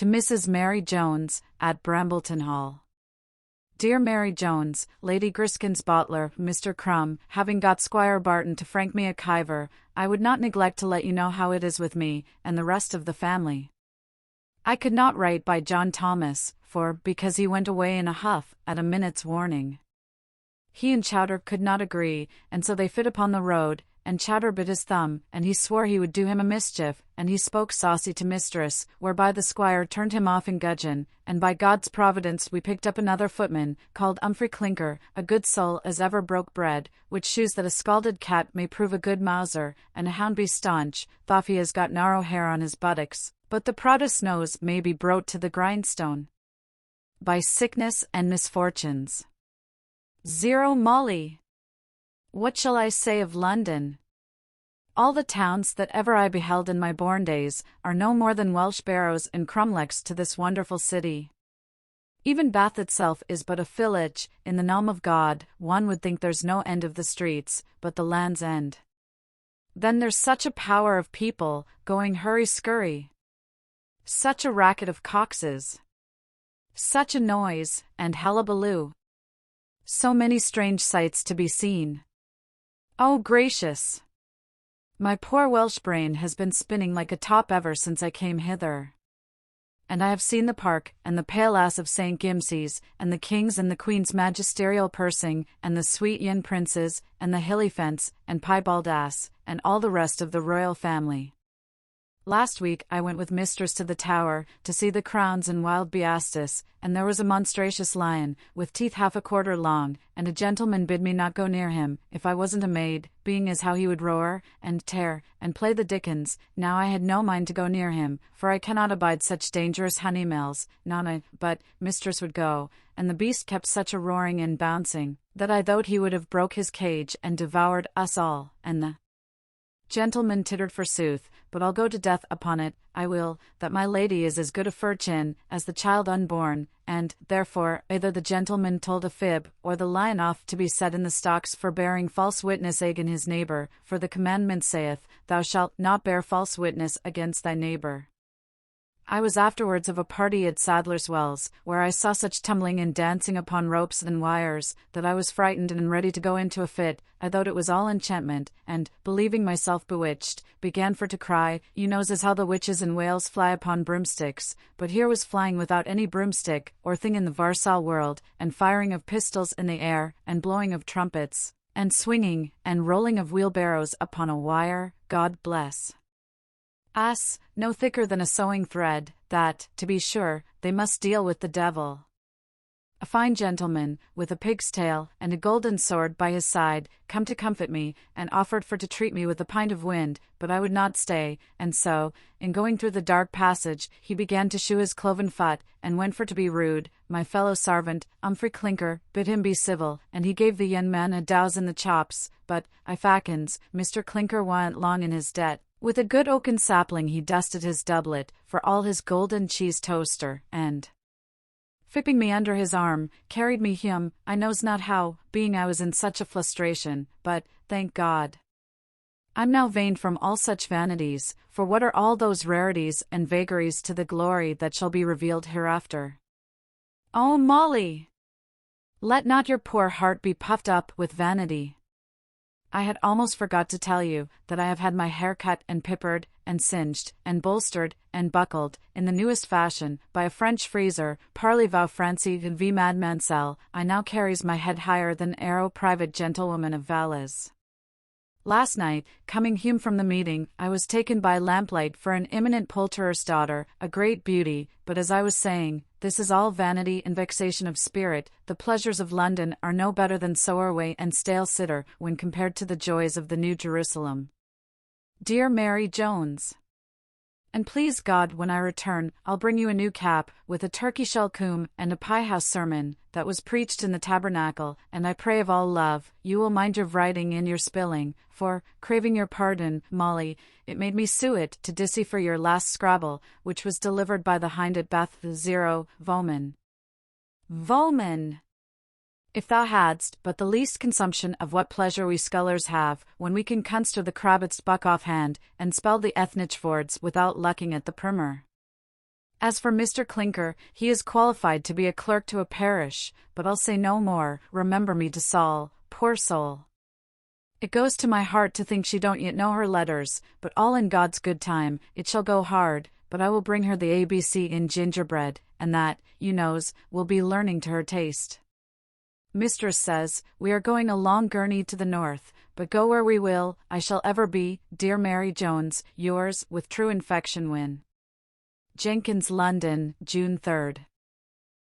To Mrs. Mary Jones, at Brambleton Hall. Dear Mary Jones, Lady Griskin's butler, Mr. Crumb, having got Squire Barton to frank me a kiver, I would not neglect to let you know how it is with me, and the rest of the family. I could not write by John Thomas, because he went away in a huff, at a minute's warning. He and Chowder could not agree, and so they fit upon the road, and Chowder bit his thumb, and he swore he would do him a mischief, and he spoke saucy to mistress, whereby the squire turned him off in gudgeon, and by God's providence we picked up another footman, called Humphrey Clinker, a good soul as ever broke bread, which shews that a scalded cat may prove a good mouser, and a hound be staunch, though he has got narrow hair on his buttocks, but the proudest nose may be broke to the grindstone by sickness and misfortunes. 0 Molly. What shall I say of London? All the towns that ever I beheld in my born days are no more than Welsh barrows and cromlechs to this wonderful city. Even Bath itself is but a village, in the name of God. One would think there's no end of the streets, but the Land's End. Then there's such a power of people, going hurry-scurry. Such a racket of coxes. Such a noise, and hullabaloo. So many strange sights to be seen. Oh, gracious! My poor Welsh brain has been spinning like a top ever since I came hither. And I have seen the park, and the pale ass of St. Gimses, and the king's and the queen's magisterial pursing, and the sweet young princes, and the hilly fence, and piebald ass, and all the rest of the royal family. Last week I went with mistress to the Tower, to see the crowns and wild beastus, and there was a monstrous lion, with teeth half a quarter long, and a gentleman bid me not go near him, if I wasn't a maid, being as how he would roar, and tear, and play the dickens. Now I had no mind to go near him, for I cannot abide such dangerous honeymells, but mistress would go, and the beast kept such a roaring and bouncing, that I thought he would have broke his cage and devoured us all, and the gentleman tittered forsooth, but I'll go to death upon it, I will, that my lady is as good a furchin as the child unborn, and, therefore, either the gentleman told a fib, or the lion off to be set in the stocks for bearing false witness against his neighbour, for the commandment saith, Thou shalt not bear false witness against thy neighbour. I was afterwards of a party at Sadler's Wells, where I saw such tumbling and dancing upon ropes and wires, that I was frightened and ready to go into a fit. I thought it was all enchantment, and, believing myself bewitched, began for to cry. You knows as how the witches in Wales fly upon broomsticks, but here was flying without any broomstick, or thing in the Varsal world, and firing of pistols in the air, and blowing of trumpets, and swinging, and rolling of wheelbarrows upon a wire, God bless us, no thicker than a sewing thread, that, to be sure, they must deal with the devil. A fine gentleman, with a pig's tail, and a golden sword by his side, come to comfort me, and offered for to treat me with a pint of wind, but I would not stay, and so, in going through the dark passage, he began to shew his cloven foot, and went for to be rude. My fellow servant, Humphrey Clinker, bid him be civil, and he gave the young man a douse in the chops, but, I fackins, Mr. Clinker wa'n't long in his debt. With a good oaken sapling he dusted his doublet, for all his golden cheese toaster, and, fipping me under his arm, carried me home, I knows not how, being I was in such a flustration, but, thank God, I'm now vain from all such vanities, for what are all those rarities and vagaries to the glory that shall be revealed hereafter? Oh, Molly! Let not your poor heart be puffed up with vanity. I had almost forgot to tell you that I have had my hair cut and pippered, and singed, and bolstered, and buckled, in the newest fashion, by a French freezer, Parlez-vous Francie v. Mademoiselle. I now carries my head higher than arrow private gentlewoman of Valais. Last night, coming home from the meeting, I was taken by lamplight for an eminent poulterer's daughter, a great beauty, but as I was saying, this is all vanity and vexation of spirit. The pleasures of London are no better than Sowerway and stale cider when compared to the joys of the New Jerusalem. Dear Mary Jones, and please God when I return, I'll bring you a new cap, with a turkey shell comb, and a pie-house sermon, that was preached in the tabernacle, and I pray of all love, you will mind your writing and your spilling, for, craving your pardon, Molly, it made me sue it to decipher your last scrabble, which was delivered by the hind at Bath 0, Voman. Voman! If thou hadst but the least consumption of what pleasure we scullers have, when we can conster the Crabbit's buck off hand, and spell the Ethnich words without looking at the primer. As for Mr. Clinker, he is qualified to be a clerk to a parish, but I'll say no more. Remember me to Saul, poor soul. It goes to my heart to think she don't yet know her letters, but all in God's good time. It shall go hard, but I will bring her the ABC in gingerbread, and that, you knows, will be learning to her taste. Mistress says, we are going a long journey to the north, but go where we will, I shall ever be, dear Mary Jones, yours, with true affection, Win. Jenkins, London, June 3rd.